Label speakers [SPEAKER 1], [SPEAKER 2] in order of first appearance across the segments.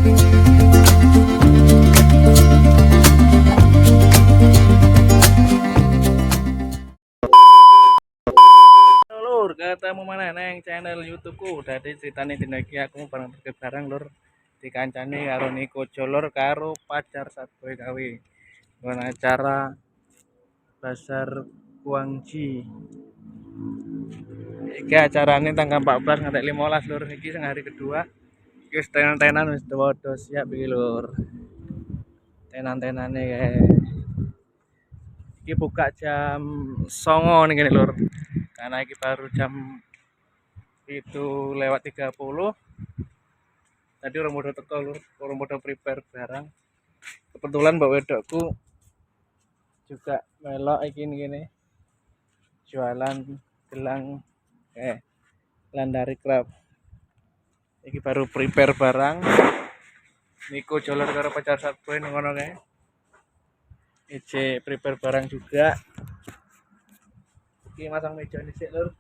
[SPEAKER 1] Lur, ketemu mana neng channel YouTubeku. Dadi ceritane dina iki aku bareng lur dikancani karo Niko Jolor karo pacar Satboy Kawe. Ngono acara Pasar Guangji. Iki acarane tanggal 14 nganti 15 lur. Iki sing hari kedua. Iki wis tenan-tenan wis padha siap iki lur. Tenan-tenane kae. Iki buka jam 09.00 nih lur. Karena iki baru jam itu lewat 30. Tadi orang udah teko lur, orang udah prepare barang. Kebetulan mbak wedokku juga melok iki gini jualan gelang Landari Craft. Iki baru prepare barang. Niko Jolor karo pacar Satboy ngono kae. Ije prepare barang juga. Iki masang meja dhisik lur.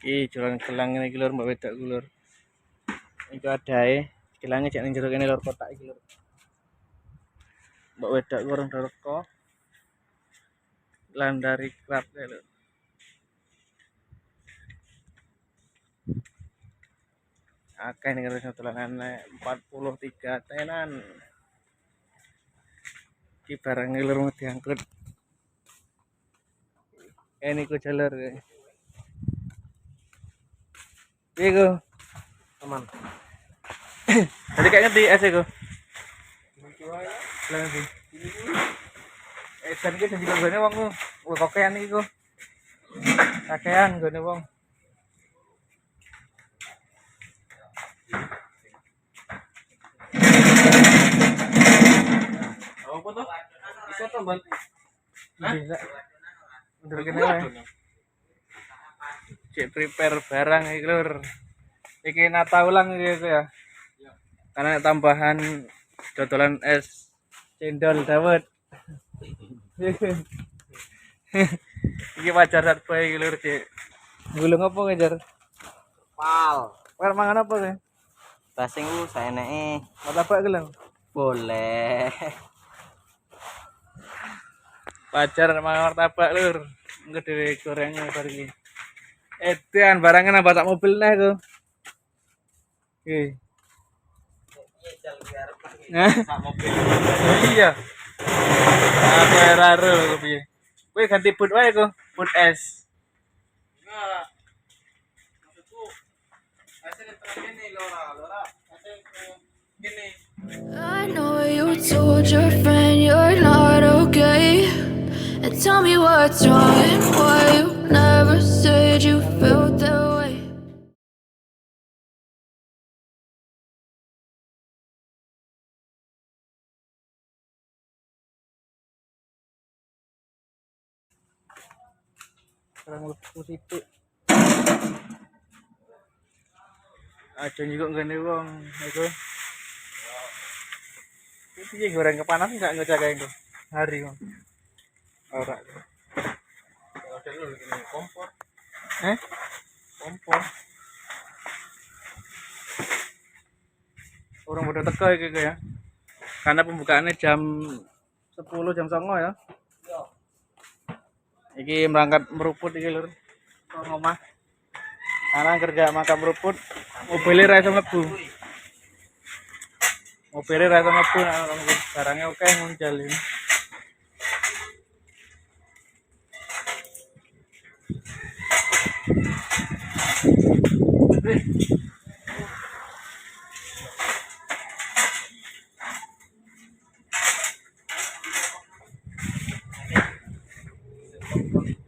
[SPEAKER 1] Iki jualan gelang iki lur mbak wedokku lur. Iki adae gelangnya cek ning jero kene lur kotak iki lur. Mbak wedokku orang doreko Landari Craft lho. Akeh ning karo dolanane 43 tenan. Iki barang lur mau diangkut. Niko Jolor. Iku aman. Tadi kayaknya di es iku. Lagi. Dan iki janji gone wong ku. Kokean iki ku. Kakean gone wong. Apa tuh? Bisa tambah. Bisa. Udah kene wae. Cek prepare barang iki lur. Iki nata ulang gitu ya. Karena tambahan dodolan es cendol dawet. Iki pacar Satboy iki lur, Cek. Gulung apa ngejar?
[SPEAKER 2] Pal.
[SPEAKER 1] Pal mangan apa ke?
[SPEAKER 2] Basing lu saeneke.
[SPEAKER 1] Martabak gelang.
[SPEAKER 2] Boleh.
[SPEAKER 1] Pacar mangan martabak lur. Engko dhewe gorengnya bar iki. Edan barangnya nambah sak mobil neh ku. Oke. Sak mobil. Iya. Aku eraro kok piye. Kowe ganti boot wae ku, boot es. Enggak. Maksudku asline gini Lora. Gini.
[SPEAKER 3] I know you told your friend you're not okay, and tell me what's wrong and why you never said you felt that way.
[SPEAKER 1] Orang lepu sithik. Aja juga ngene wong iku. Iki piye goreng kepanas enggak ngejagain tuh. Hari wong. Ora. Ada lu gini kompor. Kompor. Orang udah teko iki ya. Karena pembukaannya jam 10 jam 09 ya. Iki berangkat meruput iki lur. Ke omah. Karena kerja makam meruput, mobilnya ra iso mlebu. Mobilnya ra iso mlebu barangnya oke nguncal ini.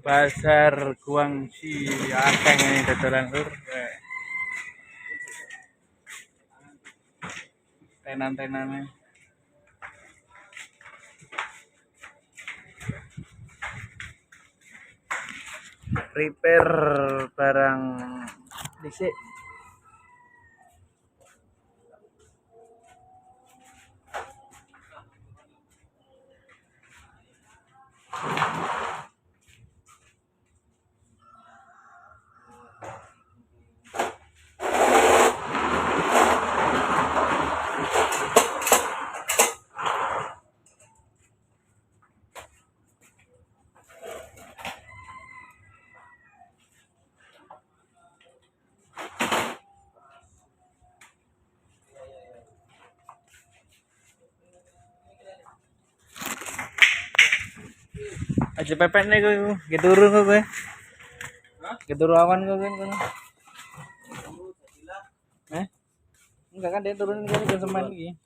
[SPEAKER 1] Pasar Guangxi akeh ini dodolan lur. Tenan-tenane. Repair barang dhisik. Aja pepet nih gue, gitu turun gue. Gitu awan gue kan. Enggak kan dia turunin kan ke semen lagi.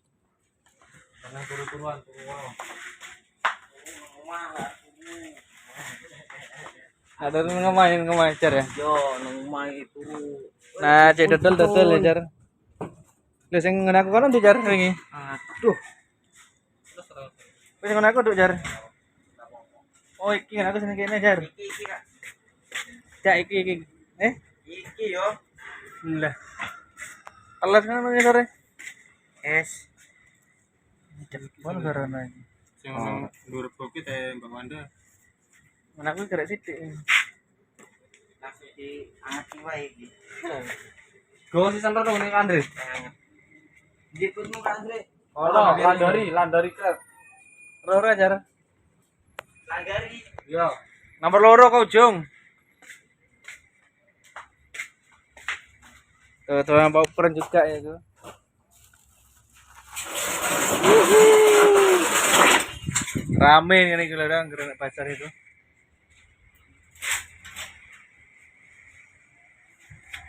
[SPEAKER 1] Karena turun-turuan. Ada ngemain jar ya.
[SPEAKER 2] Yo, ngomong itu.
[SPEAKER 1] Nah, cek dodol ya jar. Lu sing ngono aku kan jar wingi.
[SPEAKER 2] Aduh.
[SPEAKER 1] Wis ngono aku nduk jar. Oh, iki kan aku seneng kene jar.
[SPEAKER 2] Iki Kak.
[SPEAKER 1] Cak iki.
[SPEAKER 2] Iki yo.
[SPEAKER 1] Lah. Alas kan nang sore.
[SPEAKER 2] Es.
[SPEAKER 1] Mana karena iki.
[SPEAKER 4] Sing nang dhuwur bukit Mbak Wanda.
[SPEAKER 1] Ngono aku gerak sithik.
[SPEAKER 2] Langsung diangati wae iki.
[SPEAKER 1] Go sisan rono ning Andre.
[SPEAKER 2] Jeputmu Kak Andre.
[SPEAKER 1] Oh, landari ke. Roro jar.
[SPEAKER 2] Langgari.
[SPEAKER 1] Yo. Nomor loro kau Jung. Tuh yang bawa peran juga ya itu. Rame ini kalau orang gerak pasar itu.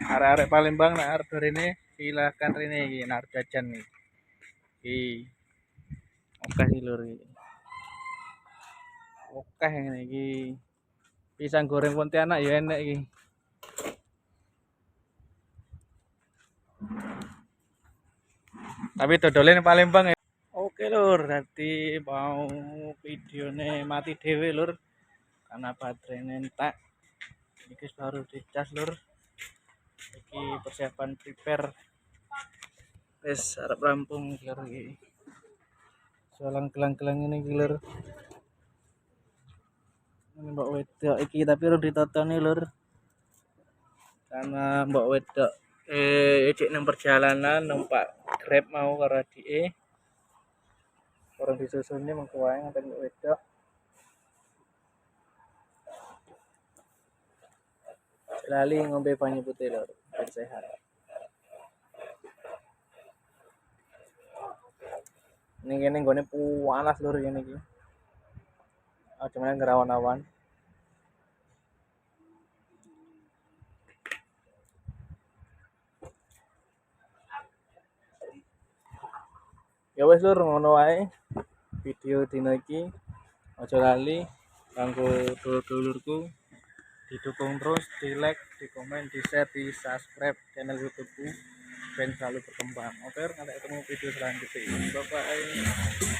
[SPEAKER 1] Arek-arek Palembang nak arep ini silakan rene iki nak jajan nih. Iki. Oke sih lur iki. Oke ngene iki. Pisang goreng Pontianak ya enak iki. Tapi dodolnya Palembang ya. Oke lur, nanti mau videonya mati dewe lur. Karena baterainya entek. Ini baru dicas lur. Iki persiapan prepare. Wes arep rampung lur iki. Soalan gelang-gelang ini lur. Ini mbak wedok iki tapi urung ditotoni lur. Karena mbak wedok cek nang perjalanan numpak Grab mau karo adike. Orang disusunnya mengkuain ngatain mbak wedok. Lali ngombe banyu putih lur, biar sehat. Ini kene nggone panas lur kene iki. Cuman ngerawan-awan. Ya wes lur ngono wae video dina iki. Aja lali kanggo dulur-dulurku didukung terus, di like, di komen, di share, di subscribe channel YouTubeku ben selalu berkembang. Oke, nanti ketemu video selanjutnya. Bye bye.